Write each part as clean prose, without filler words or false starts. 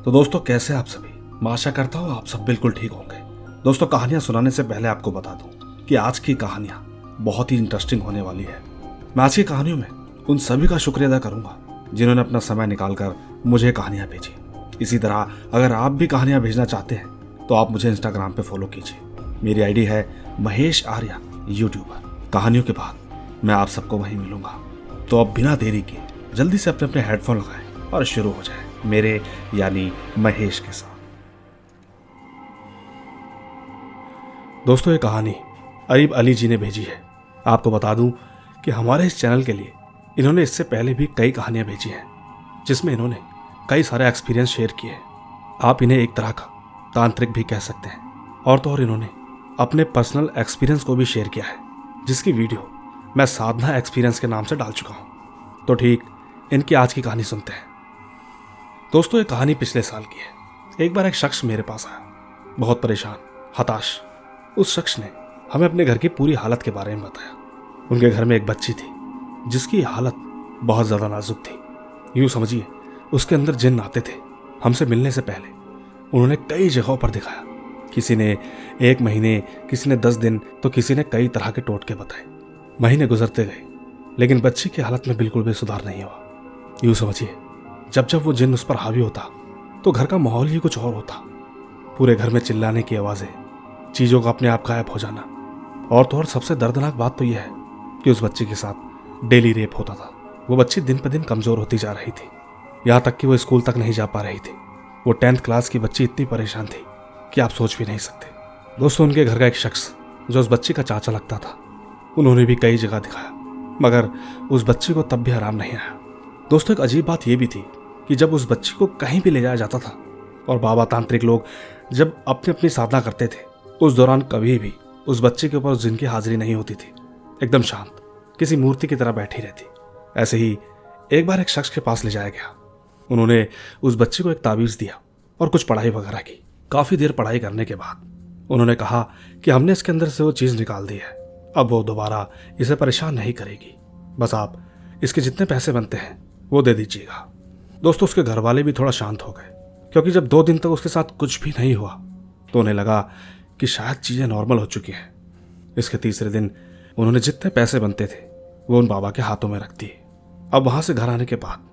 तो दोस्तों, कैसे आप सभी? मैं आशा करता हूँ आप सब बिल्कुल ठीक होंगे। दोस्तों, कहानियां सुनाने से पहले आपको बता दूं कि आज की कहानियां बहुत ही इंटरेस्टिंग होने वाली है। मैं आज की कहानियों में उन सभी का शुक्रिया अदा करूंगा जिन्होंने अपना समय निकालकर मुझे कहानियां भेजी। इसी तरह अगर आप भी कहानियां भेजना चाहते हैं तो आप मुझे इंस्टाग्राम पे फॉलो कीजिए। मेरी आईडी है महेश आर्या यूट्यूबर। कहानियों के बाद मैं आप सबको वहीं मिलूंगा। तो अब बिना देरी के जल्दी से अपने अपने हेडफोन लगाएं और शुरू हो जाए मेरे यानी महेश के साथ। दोस्तों, ये कहानी अरीब अली जी ने भेजी है। आपको बता दूं कि हमारे इस चैनल के लिए इन्होंने इससे पहले भी कई कहानियां भेजी हैं जिसमें इन्होंने कई सारे एक्सपीरियंस शेयर किए हैं। आप इन्हें एक तरह का तांत्रिक भी कह सकते हैं। और तो और इन्होंने अपने पर्सनल एक्सपीरियंस को भी शेयर किया है, जिसकी वीडियो मैं साधना एक्सपीरियंस के नाम से डाल चुका हूं। तो ठीक इनकी आज की कहानी सुनते हैं। दोस्तों, ये कहानी पिछले साल की है। एक बार एक शख्स मेरे पास आया, बहुत परेशान, हताश। उस शख्स ने हमें अपने घर की पूरी हालत के बारे में बताया। उनके घर में एक बच्ची थी जिसकी हालत बहुत ज़्यादा नाजुक थी। यूँ समझिए उसके अंदर जिन्न आते थे। हमसे मिलने से पहले उन्होंने कई जगहों पर दिखाया। किसी ने 1 महीने, किसी ने 10 दिन, तो किसी ने कई तरह के टोटके बताए। महीने गुजरते गए लेकिन बच्ची की हालत में बिल्कुल भी सुधार नहीं हुआ। यूँ समझिए जब जब वो जिन्न उस पर हावी होता तो घर का माहौल ही कुछ और होता। पूरे घर में चिल्लाने की आवाज़ें, चीज़ों का अपने आप गायब हो जाना। और तो और सबसे दर्दनाक बात तो यह है कि उस बच्ची के साथ डेली रेप होता था। वो बच्ची दिन पर दिन कमज़ोर होती जा रही थी, यहाँ तक कि वो स्कूल तक नहीं जा पा रही थी। वो 10th क्लास की बच्ची इतनी परेशान थी कि आप सोच भी नहीं सकते। दोस्तों, उनके घर का एक शख्स जो उस बच्ची का चाचा लगता था, उन्होंने भी कई जगह दिखाया, मगर उस बच्ची को तब भी आराम नहीं आया। दोस्तों, एक अजीब बात यह भी थी कि जब उस बच्ची को कहीं भी ले जाया जाता था और बाबा तांत्रिक लोग जब अपनी अपनी साधना करते थे, उस दौरान कभी भी उस बच्ची के ऊपर उस जिन की हाजिरी नहीं होती थी। एकदम शांत, किसी मूर्ति की तरह बैठी रहती। ऐसे ही एक बार एक शख्स के पास ले जाया गया। उन्होंने उस बच्ची को एक ताबीज़ दिया और कुछ पढ़ाई वगैरह की। काफ़ी देर पढ़ाई करने के बाद उन्होंने कहा कि हमने इसके अंदर से वो चीज़ निकाल दी है, अब वो दोबारा इसे परेशान नहीं करेगी। बस आप इसके जितने पैसे बनते हैं वो दे दीजिएगा। दोस्तों, उसके घर वाले भी थोड़ा शांत हो गए, क्योंकि जब 2 दिन तक उसके साथ कुछ भी नहीं हुआ तो उन्हें लगा कि शायद चीज़ें नॉर्मल हो चुकी हैं। इसके तीसरे दिन उन्होंने जितने पैसे बनते थे वो उन बाबा के हाथों में रख दिए। अब वहाँ से घर आने के बाद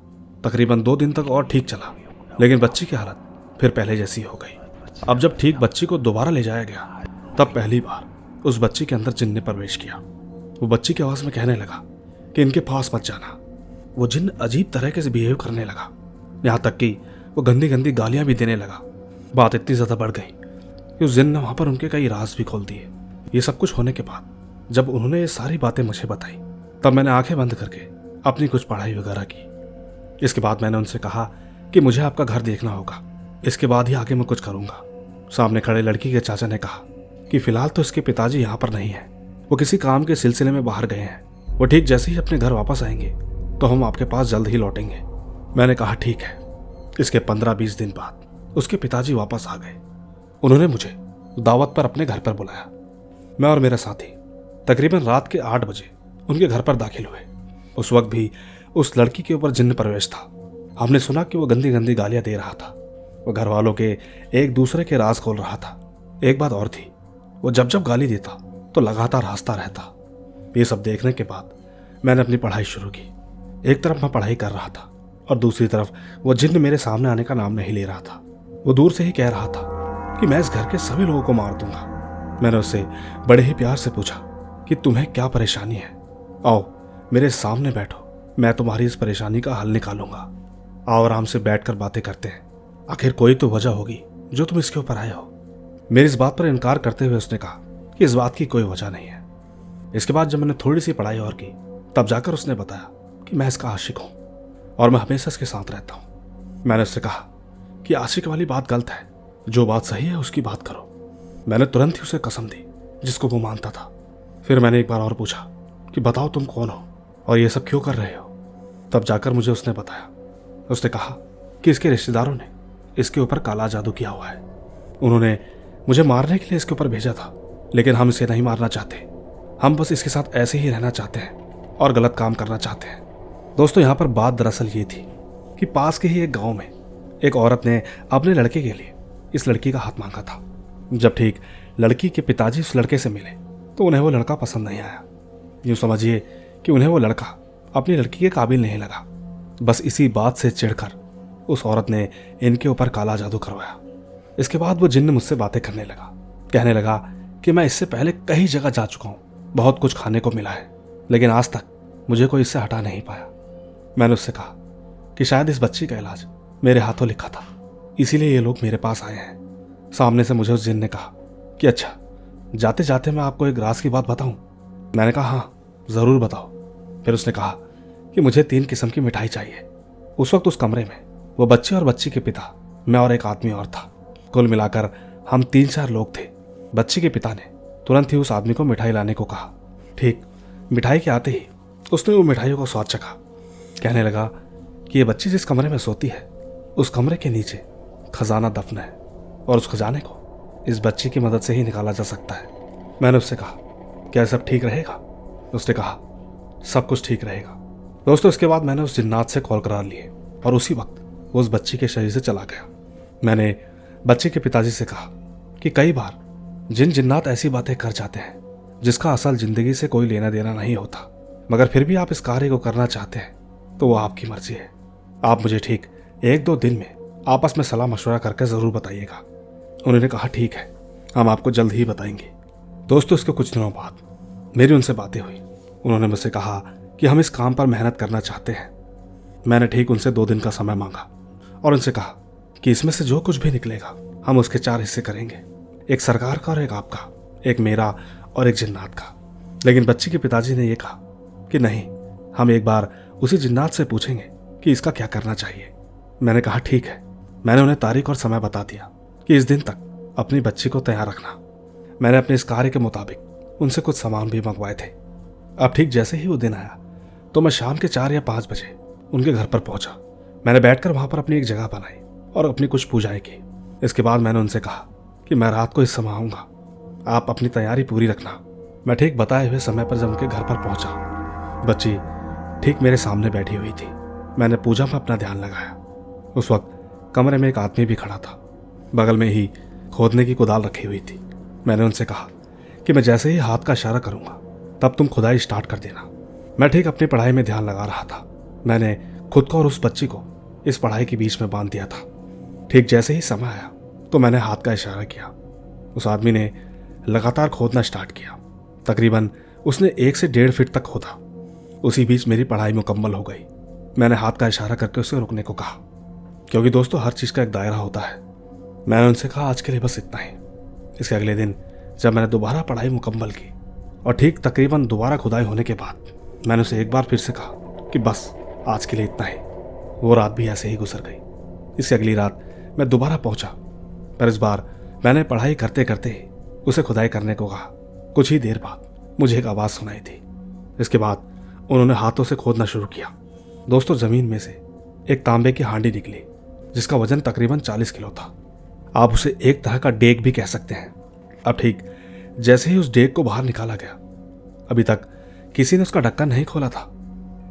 तकरीबन 2 दिन तक और ठीक चला, लेकिन बच्ची की हालत फिर पहले जैसी हो गई। अब जब ठीक बच्ची को दोबारा ले जाया गया तब पहली बार उस बच्ची के अंदर जिन्न ने प्रवेश किया। वो बच्ची की आवाज़ में कहने लगा कि इनके पास मत जाना। वो जिन्न अजीब तरीके से बिहेव करने लगा, यहाँ तक कि वो गंदी गंदी गालियाँ भी देने लगा। बात इतनी ज़्यादा बढ़ गई कि उस जिन्न ने वहाँ पर उनके कई राज भी खोल दिए। ये सब कुछ होने के बाद जब उन्होंने ये सारी बातें मुझे बताई तब मैंने आंखें बंद करके अपनी कुछ पढ़ाई वगैरह की। इसके बाद मैंने उनसे कहा कि मुझे आपका घर देखना होगा, इसके बाद ही आगे मैं कुछ करूँगा। सामने खड़े लड़की के चाचा ने कहा कि फ़िलहाल तो इसके पिताजी यहाँ पर नहीं हैं, वो किसी काम के सिलसिले में बाहर गए हैं। वो ठीक जैसे ही अपने घर वापस आएंगे तो हम आपके पास जल्द ही लौटेंगे। मैंने कहा ठीक है। इसके 15-20 दिन बाद उसके पिताजी वापस आ गए। उन्होंने मुझे दावत पर अपने घर पर बुलाया। मैं और मेरा साथी तकरीबन रात के 8 बजे उनके घर पर दाखिल हुए। उस वक्त भी उस लड़की के ऊपर जिन्न प्रवेश था। हमने सुना कि वो गंदी गंदी गालियाँ दे रहा था। वो घर वालों के एक दूसरे के राज खोल रहा था। एक बात और थी, वो जब जब गाली देता तो लगातार हंसता रहता। ये सब देखने के बाद मैंने अपनी पढ़ाई शुरू की। एक तरफ मैं पढ़ाई कर रहा था और दूसरी तरफ वो जिन्न मेरे सामने आने का नाम नहीं ले रहा था। वो दूर से ही कह रहा था कि मैं इस घर के सभी लोगों को मार दूंगा। मैंने उससे बड़े ही प्यार से पूछा कि तुम्हें क्या परेशानी है, आओ मेरे सामने बैठो, मैं तुम्हारी इस परेशानी का हल निकालूंगा। आओ आराम से बैठकर बातें करते हैं, आखिर कोई तो वजह होगी जो तुम इसके ऊपर आए हो। मेरी इस बात पर इनकार करते हुए उसने कहा कि इस बात की कोई वजह नहीं है। इसके बाद जब मैंने थोड़ी सी पढ़ाई और की तब जाकर उसने बताया कि मैं इसका आशिक हूँ और मैं हमेशा इसके साथ रहता हूँ। मैंने उससे कहा कि आशिक वाली बात गलत है, जो बात सही है उसकी बात करो। मैंने तुरंत ही उसे कसम दी जिसको वो मानता था। फिर मैंने एक बार और पूछा कि बताओ तुम कौन हो और ये सब क्यों कर रहे हो। तब जाकर मुझे उसने बताया। उसने कहा कि इसके रिश्तेदारों ने इसके ऊपर काला जादू किया हुआ है। उन्होंने मुझे मारने के लिए इसके ऊपर भेजा था, लेकिन हम इसे नहीं मारना चाहते। हम बस इसके साथ ऐसे ही रहना चाहते हैं और गलत काम करना चाहते हैं। दोस्तों, यहाँ पर बात दरअसल ये थी कि पास के ही एक गांव में एक औरत ने अपने लड़के के लिए इस लड़की का हाथ मांगा था। जब ठीक लड़की के पिताजी उस लड़के से मिले तो उन्हें वो लड़का पसंद नहीं आया। यूँ समझिए कि उन्हें वो लड़का अपनी लड़की के काबिल नहीं लगा। बस इसी बात से चिढ़कर उस औरत ने इनके ऊपर काला जादू करवाया। इसके बाद वो जिन्न मुझसे बातें करने लगा, कहने लगा कि मैं इससे पहले कई जगह जा चुका हूँ, बहुत कुछ खाने को मिला है, लेकिन आज तक मुझे कोई इससे हटा नहीं पाया। मैंने उससे कहा कि शायद इस बच्ची का इलाज मेरे हाथों लिखा था, इसीलिए ये लोग मेरे पास आए हैं। सामने से मुझे उस जिन ने कहा कि अच्छा, जाते जाते मैं आपको एक राज की बात बताऊं। मैंने कहा हाँ ज़रूर बताओ। फिर उसने कहा कि मुझे 3 किस्म की मिठाई चाहिए। उस वक्त उस कमरे में वो बच्चे और बच्ची के पिता, मैं और एक आदमी और था। कुल मिलाकर हम 3-4 लोग थे। बच्ची के पिता ने तुरंत ही उस आदमी को मिठाई लाने को कहा। ठीक मिठाई के आते ही उसने वो मिठाइयों को स्वाद चखा। कहने लगा कि ये बच्ची जिस कमरे में सोती है उस कमरे के नीचे खजाना दफन है और उस खजाने को इस बच्ची की मदद से ही निकाला जा सकता है। मैंने उससे कहा क्या सब ठीक रहेगा? उसने कहा सब कुछ ठीक रहेगा। दोस्तों, इसके बाद मैंने उस जिन्नात से कॉल करा लिए और उसी वक्त वो उस बच्ची के शरीर से चला गया। मैंने बच्ची के पिताजी से कहा कि कई बार जिन जिन्नात ऐसी बातें कर जाते हैं जिसका असल जिंदगी से कोई लेना देना नहीं होता, मगर फिर भी आप इस कार्य को करना चाहते हैं तो वो आपकी मर्जी है। आप मुझे ठीक 1-2 दिन में आपस में सलाह मशवरा करके ज़रूर बताइएगा। उन्होंने कहा ठीक है, हम आपको जल्द ही बताएंगे। दोस्तों, इसके कुछ दिनों बाद मेरी उनसे बातें हुई। उन्होंने मुझसे कहा कि हम इस काम पर मेहनत करना चाहते हैं। मैंने ठीक उनसे 2 दिन का समय मांगा और उनसे कहा कि इसमें से जो कुछ भी निकलेगा हम उसके 4 हिस्से करेंगे, एक सरकार का और एक आपका, एक मेरा और एक जिन्नात का। लेकिन बच्ची के पिताजी ने यह कहा कि नहीं, हम एक बार उसी जिन्नात से पूछेंगे कि इसका क्या करना चाहिए। मैंने कहा ठीक है। मैंने उन्हें तारीख और समय बता दिया कि इस दिन तक अपनी बच्ची को तैयार रखना। मैंने अपने इस कार्य के मुताबिक उनसे कुछ सामान भी मंगवाए थे। अब ठीक जैसे ही वो दिन आया तो मैं शाम के 4 या 5 बजे उनके घर पर पहुंचा। मैंने बैठकर वहां पर अपनी एक जगह बनाई और अपनी कुछ पूजाएं की। इसके बाद मैंने उनसे कहा कि मैं रात को इस समय आऊंगा, आप अपनी तैयारी पूरी रखना। मैं ठीक बताए हुए समय पर जब उनके घर पर पहुंचा, बच्ची ठीक मेरे सामने बैठी हुई थी। मैंने पूजा में अपना ध्यान लगाया। उस वक्त कमरे में एक आदमी भी खड़ा था। बगल में ही खोदने की कुदाल रखी हुई थी। मैंने उनसे कहा कि मैं जैसे ही हाथ का इशारा करूंगा तब तुम खुदाई स्टार्ट कर देना। मैं ठीक अपनी पढ़ाई में ध्यान लगा रहा था। मैंने खुद को और उस बच्ची को इस पढ़ाई के बीच में बांध दिया था। ठीक जैसे ही समय आया तो मैंने हाथ का इशारा किया। उस आदमी ने लगातार खोदना स्टार्ट किया। तकरीबन उसने 1 से 1.5 फीट तक खोदा। उसी बीच मेरी पढ़ाई मुकम्मल हो गई। मैंने हाथ का इशारा करके उसे रुकने को कहा, क्योंकि दोस्तों हर चीज़ का एक दायरा होता है। मैंने उनसे कहा आज के लिए बस इतना ही। इसके अगले दिन जब मैंने दोबारा पढ़ाई मुकम्मल की और ठीक तकरीबन दोबारा खुदाई होने के बाद मैंने उसे एक बार फिर से कहा कि बस आज के लिए इतना ही। वो रात भी ऐसे ही गुजर गई। इससे अगली रात मैं दोबारा पहुंचा, पर इस बार मैंने पढ़ाई करते करते ही उसे खुदाई करने को कहा। कुछ ही देर बाद मुझे एक आवाज़ सुनाई दी। इसके बाद उन्होंने हाथों से खोदना शुरू किया। दोस्तों, ज़मीन में से एक तांबे की हांडी निकली जिसका वजन तकरीबन 40 किलो था। आप उसे एक तरह का डेग भी कह सकते हैं। अब ठीक जैसे ही उस डेग को बाहर निकाला गया, अभी तक किसी ने उसका ढक्कन नहीं खोला था।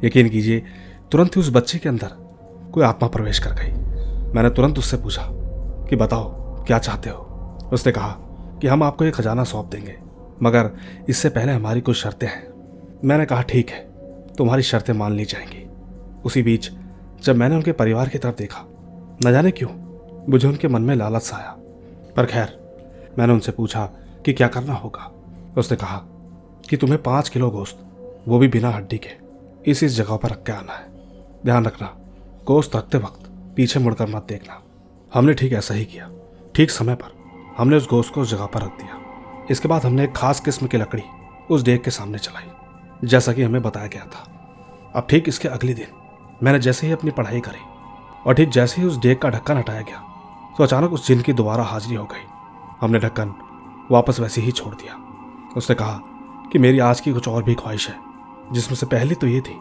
यकीन कीजिए, तुरंत ही उस बच्चे के अंदर कोई आत्मा प्रवेश कर गई। मैंने तुरंत उससे पूछा कि बताओ क्या चाहते हो। उसने कहा कि हम आपको एक खजाना सौंप देंगे, मगर इससे पहले हमारी कुछ शर्तें हैं। मैंने कहा ठीक है, तुम्हारी शर्तें मान ली जाएंगी। उसी बीच जब मैंने उनके परिवार की तरफ देखा, न जाने क्यों मुझे उनके मन में लालच सा आया। पर खैर, मैंने उनसे पूछा कि क्या करना होगा। उसने कहा कि तुम्हें 5 किलो गोश्त, वो भी बिना हड्डी के, इस जगह पर रख के आना है। ध्यान रखना, गोश्त रखते वक्त पीछे मुड़कर मत देखना। हमने ठीक ऐसा ही किया। ठीक समय पर हमने उस गोश्त को उस जगह पर रख दिया। इसके बाद हमने एक खास किस्म की लकड़ी उस डेग के सामने चलाई, जैसा कि हमें बताया गया था। अब ठीक इसके अगले दिन मैंने जैसे ही अपनी पढ़ाई करी और ठीक जैसे ही उस डेग का ढक्कन हटाया गया तो अचानक उस जिन की दोबारा हाजिरी हो गई। हमने ढक्कन वापस वैसे ही छोड़ दिया। उसने कहा कि मेरी आज की कुछ और भी ख्वाहिश है, जिसमें से पहली तो ये थी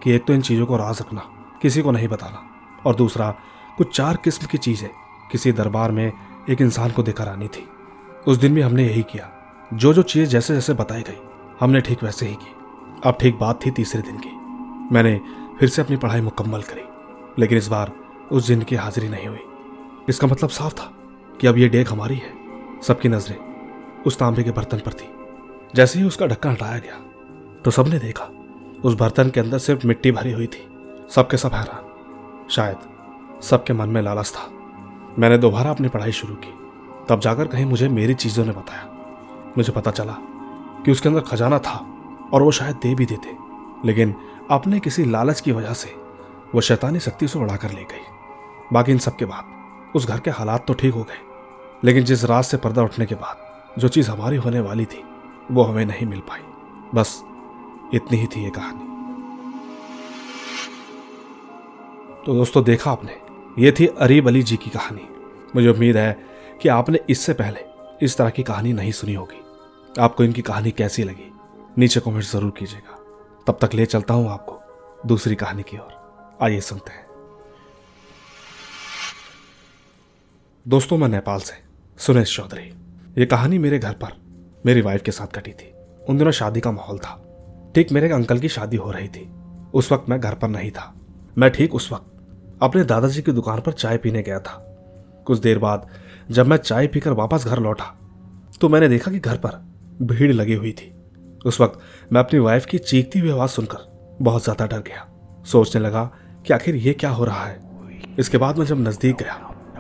कि एक तो इन चीज़ों को राज रखना, किसी को नहीं बताना, और दूसरा कुछ 4 किस्म की चीज़ें किसी दरबार में एक इंसान को देकर आनी थी। उस दिन भी हमने यही किया। जो जो चीज़ जैसे जैसे बताई गई हमने ठीक वैसे ही की। अब ठीक बात थी तीसरे दिन की। मैंने फिर से अपनी पढ़ाई मुकम्मल करी, लेकिन इस बार उस जिन की हाजिरी नहीं हुई। इसका मतलब साफ था कि अब ये डेग हमारी है। सबकी नजरें उस तांबे के बर्तन पर थी। जैसे ही उसका ढक्कन हटाया गया तो सबने देखा उस बर्तन के अंदर सिर्फ मिट्टी भरी हुई थी। सबके सब हैरान। शायद सबके मन में लालच था। मैंने दोबारा अपनी पढ़ाई शुरू की। तब जाकर कहीं मुझे मेरी चीजों ने बताया। मुझे पता चला कि उसके अंदर खजाना था और वो शायद दे भी देते, लेकिन अपने किसी लालच की वजह से वो शैतानी शक्ति से उड़ाकर ले गई। बाकी इन सब के बाद उस घर के हालात तो ठीक हो गए, लेकिन जिस रात से पर्दा उठने के बाद जो चीज हमारी होने वाली थी वो हमें नहीं मिल पाई। बस इतनी ही थी ये कहानी। तो दोस्तों देखा आपने, ये थी अरीब अली जी की कहानी। मुझे उम्मीद है कि आपने इससे पहले इस तरह की कहानी नहीं सुनी होगी। आपको इनकी कहानी कैसी लगी नीचे कमेंट जरूर कीजिएगा। तब तक ले चलता हूं आपको दूसरी कहानी की ओर। आइए सुनते हैं। दोस्तों मैं नेपाल से सुरेश चौधरी। ये कहानी मेरे घर पर मेरी वाइफ के साथ घटी थी। उन दिनों शादी का माहौल था। ठीक मेरे अंकल की शादी हो रही थी। उस वक्त मैं घर पर नहीं था। मैं ठीक उस वक्त अपने दादाजी की दुकान पर चाय पीने गया था। कुछ देर बाद जब मैं चाय पीकर वापस घर लौटा तो मैंने देखा कि घर पर भीड़ लगी हुई थी। उस वक्त मैं अपनी वाइफ की चीखती हुई आवाज सुनकर बहुत ज्यादा डर गया। सोचने लगा कि आखिर ये क्या हो रहा है। इसके बाद मैं जब नजदीक गया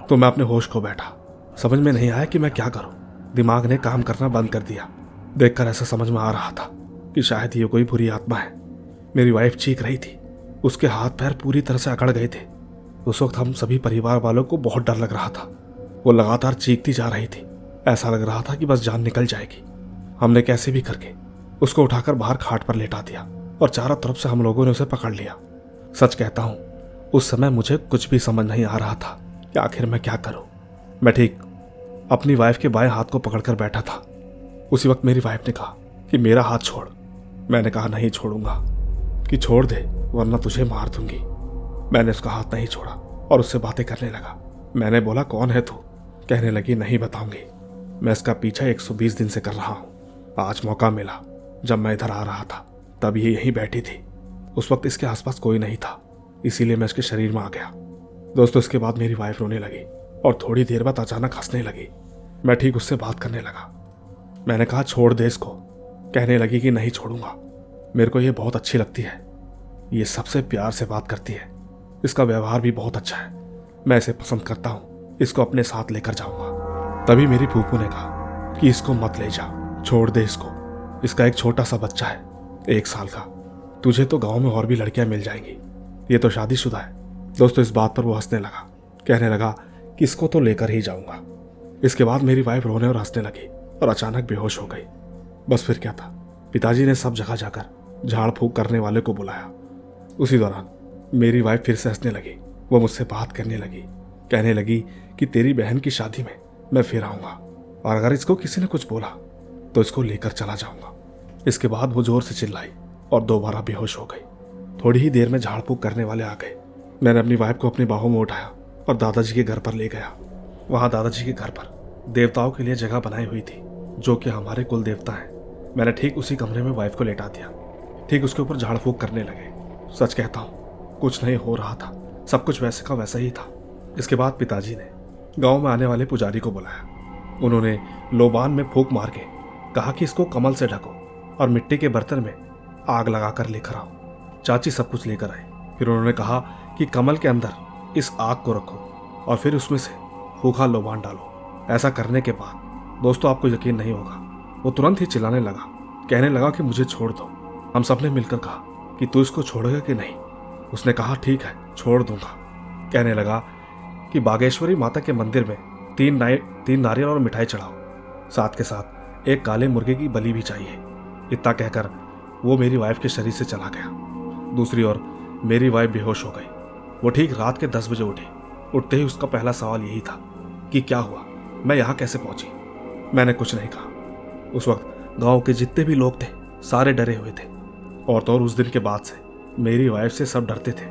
तो मैं अपने होश खो बैठा। समझ में नहीं आया कि मैं क्या करूं। दिमाग ने काम करना बंद कर दिया। देखकर ऐसा समझ में आ रहा था कि शायद ये कोई बुरी आत्मा है। मेरी वाइफ चीख रही थी। उसके हाथ पैर पूरी तरह से अकड़ गए थे। उस वक्त हम सभी परिवार वालों को बहुत डर लग रहा था। वो लगातार चीखती जा रही थी। ऐसा लग रहा था कि बस जान निकल जाएगी। हमने कैसे भी करके उसको उठाकर बाहर खाट पर लेटा दिया और चारों तरफ से हम लोगों ने उसे पकड़ लिया। सच कहता हूं, उस समय मुझे कुछ भी समझ नहीं आ रहा था कि आखिर मैं क्या करूं। मैं ठीक अपनी वाइफ के बाएं हाथ को पकड़कर बैठा था। उसी वक्त मेरी वाइफ ने कहा कि मेरा हाथ छोड़। मैंने कहा नहीं छोड़ूंगा, कि छोड़ दे वरना तुझे मार दूंगी। मैंने उसका हाथ नहीं छोड़ा और उससे बातें करने लगा। मैंने बोला कौन है तू? कहने लगी नहीं बताऊंगी। मैं इसका पीछा 120 दिन से कर रहा हूं। आज मौका मिला। जब मैं इधर आ रहा था तब ये यहीं बैठी थी। उस वक्त इसके आसपास कोई नहीं था, इसीलिए मैं इसके शरीर में आ गया। दोस्तों इसके बाद मेरी वाइफ रोने लगी और थोड़ी देर बाद अचानक हंसने लगी। मैं ठीक उससे बात करने लगा। मैंने कहा छोड़ दे इसको। कहने लगी कि नहीं छोड़ूंगा। मेरे को ये बहुत अच्छी लगती है। ये सबसे प्यार से बात करती है। इसका व्यवहार भी बहुत अच्छा है। मैं इसे पसंद करता हूँ। इसको अपने साथ लेकर जाऊंगा। तभी मेरी फूफू ने कहा कि इसको मत ले जा, छोड़ दे इसको। इसका एक छोटा सा बच्चा है, 1 साल का। तुझे तो गांव में और भी लड़कियां मिल जाएंगी। ये तो शादीशुदा है। दोस्तों इस बात पर वो हंसने लगा। कहने लगा कि इसको तो लेकर ही जाऊंगा। इसके बाद मेरी वाइफ रोने और हंसने लगी और अचानक बेहोश हो गई। बस फिर क्या था, पिताजी ने सब जगह जाकर झाड़ फूक करने वाले को बुलाया। उसी दौरान मेरी वाइफ फिर से हंसने लगी। वो मुझसे बात करने लगी। कहने लगी कि तेरी बहन की शादी में मैं फिर आऊंगा और अगर इसको किसी ने कुछ बोला तो इसको लेकर चला जाऊंगा। इसके बाद वो जोर से चिल्लाई और दोबारा बेहोश हो गई। थोड़ी ही देर में झाड़ फूक करने वाले आ गए। मैंने अपनी वाइफ को अपनी बाहों में उठाया और दादाजी के घर पर ले गया। वहां दादाजी के घर पर देवताओं के लिए जगह बनाई हुई थी, जो कि हमारे कुल देवता हैं। मैंने ठीक उसी कमरे में वाइफ को लेटा दिया। ठीक उसके ऊपर झाड़ फूक करने लगे। सच कहता हूँ कुछ नहीं हो रहा था। सब कुछ वैसे का वैसा ही था। इसके बाद पिताजी ने गांव में आने वाले पुजारी को बुलाया। उन्होंने लोबान में फूंक मार के कहा कि इसको कमल से ढको और मिट्टी के बर्तन में आग लगाकर लेकर आओ। चाची सब कुछ लेकर आई। फिर उन्होंने कहा कि कमल के अंदर इस आग को रखो और फिर उसमें से फूखा लोबान डालो। ऐसा करने के बाद दोस्तों आपको यकीन नहीं होगा, वो तुरंत ही चिल्लाने लगा। कहने लगा कि मुझे छोड़ दो। हम सबने मिलकर कहा कि तू इसको छोड़ेगा कि नहीं? उसने कहा ठीक है छोड़ दूंगा। कहने लगा कि बागेश्वरी माता के मंदिर में 3 नारियल और मिठाई चढ़ाओ, साथ के साथ एक काले मुर्गे की बलि भी चाहिए। इतना कहकर वो मेरी वाइफ के शरीर से चला गया। दूसरी ओर मेरी वाइफ बेहोश हो गई। वो ठीक रात के 10 बजे उठी। उठते ही उसका पहला सवाल यही था कि क्या हुआ, मैं यहाँ कैसे पहुंची? मैंने कुछ नहीं कहा। उस वक्त गांव के जितने भी लोग थे सारे डरे हुए थे। और तो और उस दिन के बाद से मेरी वाइफ से सब डरते थे।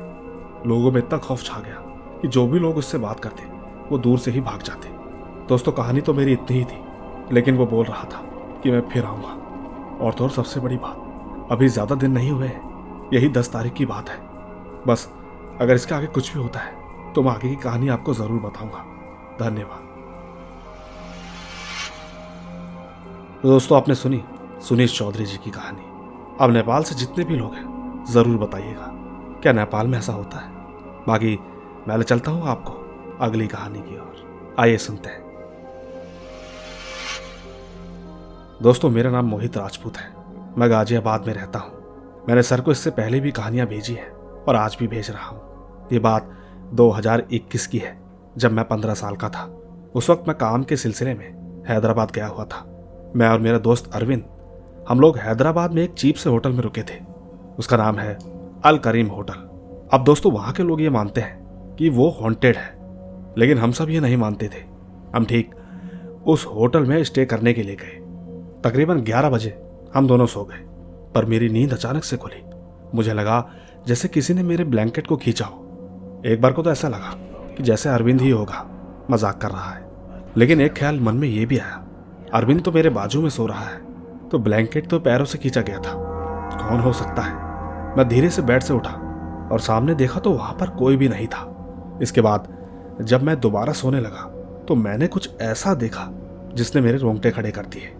लोगों में इतना खौफ छा गया कि जो भी लोग उससे बात करते वो दूर से ही भाग जाते। दोस्तों कहानी तो मेरी इतनी ही थी, लेकिन वो बोल रहा था कि मैं फिर आऊँगा। और तो और सबसे बड़ी बात, अभी ज़्यादा दिन नहीं हुए हैं, यही 10 तारीख की बात है। बस अगर इसके आगे कुछ भी होता है तो मैं आगे की कहानी आपको ज़रूर बताऊँगा। धन्यवाद। तो दोस्तों, आपने सुनी सुनीश चौधरी जी की कहानी। अब नेपाल से जितने भी लोग हैं ज़रूर बताइएगा क्या नेपाल में ऐसा होता है। बाकी मैं ले चलता हूँ आपको अगली कहानी की ओर। आइए सुनते हैं। दोस्तों, मेरा नाम मोहित राजपूत है। मैं गाजियाबाद में रहता हूँ। मैंने सर को इससे पहले भी कहानियाँ भेजी हैं और आज भी भेज रहा हूँ। ये बात 2021 की है, जब मैं 15 साल का था। उस वक्त मैं काम के सिलसिले में हैदराबाद गया हुआ था। मैं और मेरा दोस्त अरविंद, हम लोग हैदराबाद में एक चीप से होटल में रुके थे। उसका नाम है अल करीम होटल। अब दोस्तों, वहाँ के लोग ये मानते हैं कि वो हॉन्टेड है, लेकिन हम सब ये नहीं मानते थे। हम ठीक उस होटल में स्टे करने के लिए गए। तकरीबन 11 बजे हम दोनों सो गए, पर मेरी नींद अचानक से खुली। मुझे लगा जैसे किसी ने मेरे ब्लैंकेट को खींचा हो। एक बार को तो ऐसा लगा कि जैसे अरविंद ही होगा, मजाक कर रहा है। लेकिन एक ख्याल मन में ये भी आया, अरविंद तो मेरे बाजू में सो रहा है, तो ब्लैंकेट तो पैरों से खींचा गया था। कौन हो सकता है? मैं धीरे से बेड से उठा और सामने देखा तो वहां पर कोई भी नहीं था। इसके बाद जब मैं दोबारा सोने लगा तो मैंने कुछ ऐसा देखा जिसने मेरे रोंगटे खड़े कर दिए।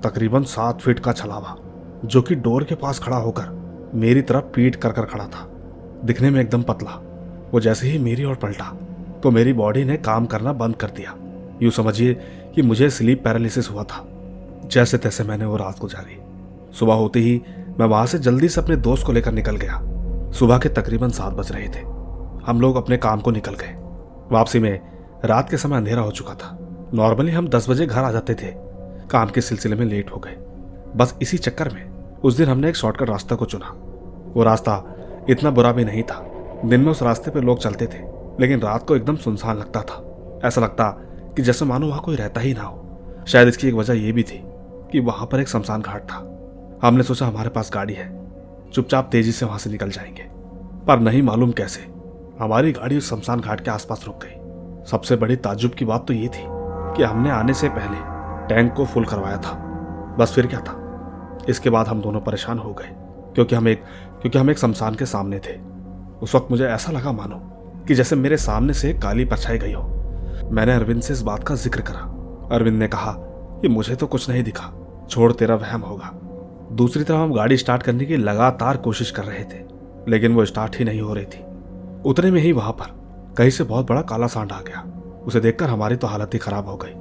तकरीबन 7 फीट का छलावा, जो कि डोर के पास खड़ा होकर मेरी तरफ पीठ कर कर खड़ा था, दिखने में एकदम पतला। वो जैसे ही मेरी ओर पलटा तो मेरी बॉडी ने काम करना बंद कर दिया। यूं समझिए कि मुझे स्लीप पैरालिसिस हुआ था। जैसे तैसे मैंने वो रात गुजारी। सुबह होते ही मैं वहां से जल्दी से अपने दोस्त को लेकर निकल गया। सुबह के तकरीबन 7 बज रहे थे। हम लोग अपने काम को निकल गए। वापसी में रात के समय अंधेरा हो चुका था। नॉर्मली हम 10 बजे घर आ जाते थे। काम के सिलसिले में लेट हो गए। बस इसी चक्कर में उस दिन हमने एक शॉर्टकट रास्ता को चुना। वो रास्ता इतना बुरा भी नहीं था। दिन में उस रास्ते पर लोग चलते थे, लेकिन रात को एकदम सुनसान लगता था। ऐसा लगता कि जैसे मानो वहां कोई रहता ही ना हो। शायद इसकी एक वजह यह भी थी कि वहां पर एक शमशान घाट था। हमने सोचा हमारे पास गाड़ी है, चुपचाप तेजी से वहां से निकल जाएंगे। पर नहीं मालूम कैसे हमारी गाड़ी उस शमशान घाट के आसपास रुक गई। सबसे बड़ी ताज्जुब की बात तो ये थी कि हमने आने से पहले टैंक को फुल करवाया था। बस फिर क्या था। इसके बाद हम दोनों परेशान हो गए, क्योंकि हम एक शमशान के सामने थे। उस वक्त मुझे ऐसा लगा मानो कि जैसे मेरे सामने से काली परछाई गई हो। मैंने अरविंद से इस बात का जिक्र करा। अरविंद ने कहा कि मुझे तो कुछ नहीं दिखा, छोड़, तेरा वहम होगा। दूसरी तरफ हम गाड़ी स्टार्ट करने की लगातार कोशिश कर रहे थे, लेकिन वो स्टार्ट ही नहीं हो रही थी। उतने में ही वहां पर कहीं से बहुत बड़ा काला सांड आ गया। उसे देखकर हमारी तो हालत ही खराब हो गई।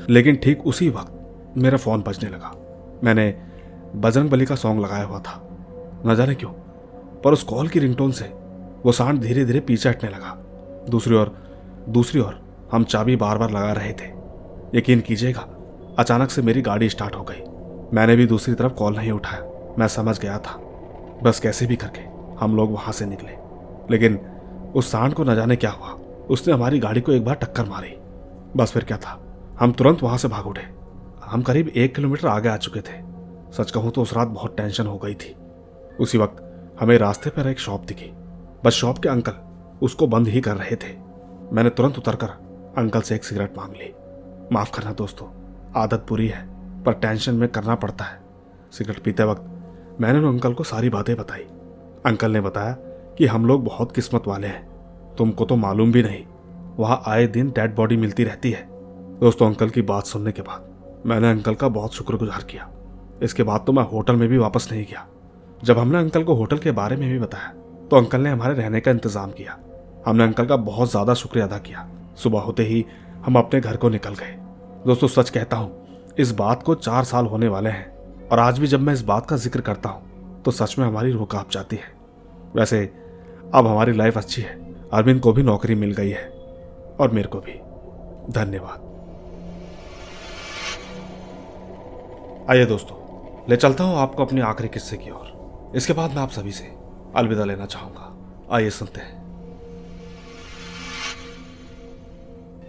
लेकिन ठीक उसी वक्त मेरा फोन बजने लगा। मैंने बजरंगबली का सॉन्ग लगाया हुआ था, न जाने क्यों, पर उस कॉल की रिंगटोन से वो सांड धीरे धीरे पीछे हटने लगा। दूसरी ओर हम चाबी बार बार लगा रहे थे। यकीन कीजिएगा, अचानक से मेरी गाड़ी स्टार्ट हो गई। मैंने भी दूसरी तरफ कॉल नहीं उठाया। मैं समझ गया था। बस कैसे भी करके हम लोग वहां से निकले। लेकिन उस सांड को न जाने क्या हुआ, उसने हमारी गाड़ी को एक बार टक्कर मारी। बस फिर क्या था, हम तुरंत वहां से भाग उठे। हम करीब 1 किलोमीटर आगे आ चुके थे। सच कहूं तो उस रात बहुत टेंशन हो गई थी। उसी वक्त हमें रास्ते पर एक शॉप दिखी। बस शॉप के अंकल उसको बंद ही कर रहे थे। मैंने तुरंत उतरकर अंकल से एक सिगरेट मांग ली। माफ करना दोस्तों, आदत बुरी है, पर टेंशन में करना पड़ता है। सिगरेट पीते वक्त मैंने उन अंकल को सारी बातें बताई। अंकल ने बताया कि हम लोग बहुत किस्मत वाले हैं, तुमको तो मालूम भी नहीं, वहां आए दिन डेड बॉडी मिलती रहती है। दोस्तों, अंकल की बात सुनने के बाद मैंने अंकल का बहुत शुक्रगुजार किया। इसके बाद तो मैं होटल में भी वापस नहीं गया। जब हमने अंकल को होटल के बारे में भी बताया तो अंकल ने हमारे रहने का इंतजाम किया। हमने अंकल का बहुत ज्यादा शुक्रिया अदा किया। सुबह होते ही हम अपने घर को निकल गए। दोस्तों, सच कहता हूं, इस बात को 4 साल होने वाले हैं, और आज भी जब मैं इस बात का जिक्र करता हूं तो सच में हमारी रूह कांप जाती है। वैसे अब हमारी लाइफ अच्छी है। अरविंद को भी नौकरी मिल गई है और मेरे को भी। धन्यवाद। आइए दोस्तों, ले चलता हूं आपको अपने आखिरी किस्से की ओर। इसके बाद मैं आप सभी से अलविदा लेना चाहूंगा। आइए सुनते हैं।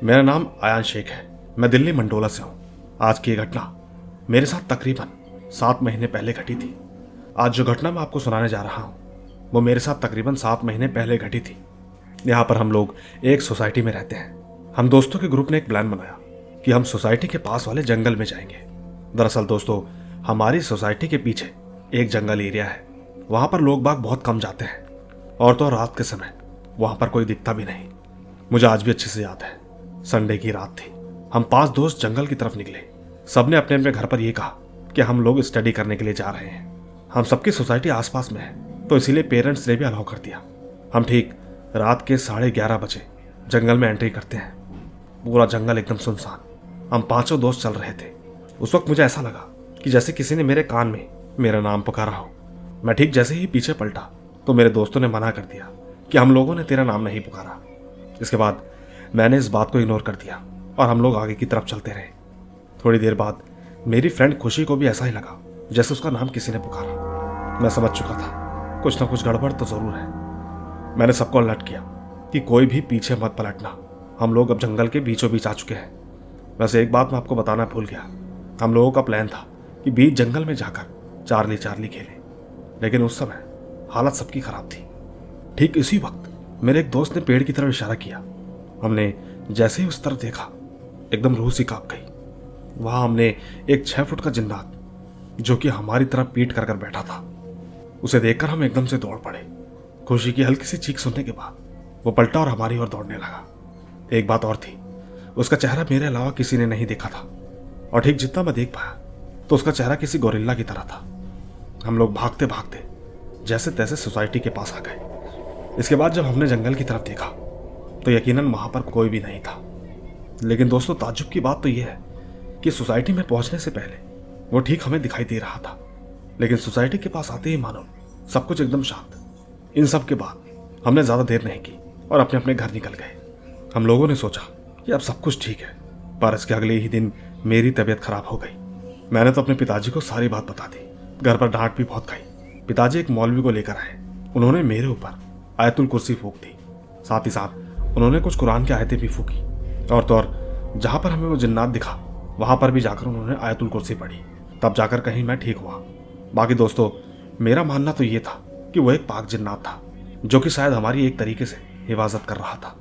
मेरा नाम आयान शेख है। मैं दिल्ली मंडोला से हूं। आज की ये घटना मेरे साथ तकरीबन 7 महीने पहले घटी थी। आज जो घटना मैं आपको सुनाने जा रहा हूं वो मेरे साथ तकरीबन 7 महीने पहले घटी थी। यहाँ पर हम लोग एक सोसाइटी में रहते हैं। हम दोस्तों के ग्रुप ने एक प्लान बनाया कि हम सोसाइटी के पास वाले जंगल में जाएंगे। दरअसल दोस्तों, हमारी सोसाइटी के पीछे एक जंगल एरिया है। वहां पर लोग बाग बहुत कम जाते हैं, और तो रात के समय वहां पर कोई दिखता भी नहीं। मुझे आज भी अच्छे से याद है, संडे की रात थी। हम 5 दोस्त जंगल की तरफ निकले। सबने अपने अपने घर पर यह कहा कि हम लोग स्टडी करने के लिए जा रहे हैं। हम सबकी सोसाइटी आसपास में है, तो इसीलिए पेरेंट्स ने भी अलाउ कर दिया। हम ठीक रात के 11:30 बजे जंगल में एंट्री करते हैं। पूरा जंगल एकदम सुनसान। हम 5 दोस्त चल रहे थे। उस वक्त मुझे ऐसा लगा कि जैसे किसी ने मेरे कान में मेरा नाम पुकारा हो। मैं ठीक जैसे ही पीछे पलटा तो मेरे दोस्तों ने मना कर दिया कि हम लोगों ने तेरा नाम नहीं पुकारा। इसके बाद मैंने इस बात को इग्नोर कर दिया और हम लोग आगे की तरफ चलते रहे। थोड़ी देर बाद मेरी फ्रेंड खुशी को भी ऐसा ही लगा जैसे उसका नाम किसी ने पुकारा। मैं समझ चुका था कुछ ना कुछ गड़बड़ तो जरूर है। मैंने सबको अलर्ट किया कि कोई भी पीछे मत पलटना, हम लोग अब जंगल के बीचों बीच आ चुके हैं। वैसे एक बात मैं आपको बताना भूल गया, हम लोगों का प्लान था कि बीच जंगल में जाकर चार्ली चार्ली खेलें, लेकिन उस समय हालत सबकी खराब थी। ठीक इसी वक्त मेरे एक दोस्त ने पेड़ की तरफ इशारा किया। हमने जैसे ही उस तरफ देखा एकदम रूह सी कांप गई। वहां हमने एक 6 फुट का जिन्नात जो कि हमारी तरफ पीठ कर कर बैठा था, उसे देखकर हम एकदम से दौड़ पड़े। खुशी की हल्की सी चीख सुनने के बाद वो पलटा और हमारी ओर दौड़ने लगा। एक बात और थी, उसका चेहरा मेरे अलावा किसी ने नहीं देखा था, और ठीक जितना मैं देख पाया तो उसका चेहरा किसी गोरिल्ला की तरह था। हम लोग भागते भागते जैसे तैसे सोसाइटी के पास आ गए। इसके बाद जब हमने जंगल की तरफ देखा तो यकीनन वहां पर कोई भी नहीं था। लेकिन दोस्तों, ताज्जुब की बात तो यह है कि सोसाइटी में पहुंचने से पहले वो ठीक हमें दिखाई दे रहा था, लेकिन सोसाइटी के पास आते ही मानो सब कुछ एकदम शांत। इन सब के बाद हमने ज्यादा देर नहीं की और अपने अपने घर निकल गए। हम लोगों ने सोचा कि अब सब कुछ ठीक है, पर इसके अगले ही दिन मेरी तबीयत खराब हो गई। मैंने तो अपने पिताजी को सारी बात बता दी। घर पर डांट भी बहुत खाई। पिताजी एक मौलवी को लेकर आए। उन्होंने मेरे ऊपर आयतुल कुर्सी फूंक दी। साथ ही साथ उन्होंने कुछ कुरान की आयतें भी फूकी, और तो और जहां पर हमें वो जिन्नात दिखा वहां पर भी जाकर उन्होंने आयतुल कुर्सी पढ़ी। तब जाकर कहीं मैं ठीक हुआ। बाकी दोस्तों, मेरा मानना तो ये था कि वो एक पाक जिन्नात था जो कि शायद हमारी एक तरीके से हिफाजत कर रहा था,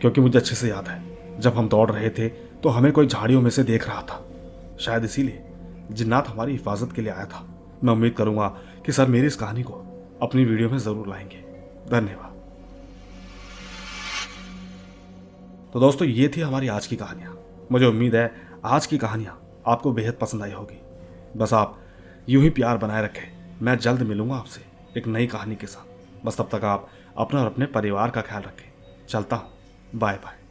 क्योंकि मुझे अच्छे से याद है जब हम दौड़ रहे थे तो हमें कोई झाड़ियों में से देख रहा था। शायद इसीलिए जिन्नात हमारी हिफाजत के लिए आया था। मैं उम्मीद करूंगा कि सर मेरी इस कहानी को अपनी वीडियो में जरूर लाएंगे। धन्यवाद। तो दोस्तों, ये थी हमारी आज की कहानियां। मुझे उम्मीद है आज की कहानियां आपको बेहद पसंद आई होगी। बस आप यूं ही प्यार बनाए रखें। मैं जल्द मिलूंगा आपसे एक नई कहानी के साथ। बस तब तक आप अपना और अपने परिवार का ख्याल रखें। चलता हूं, बाय बाय।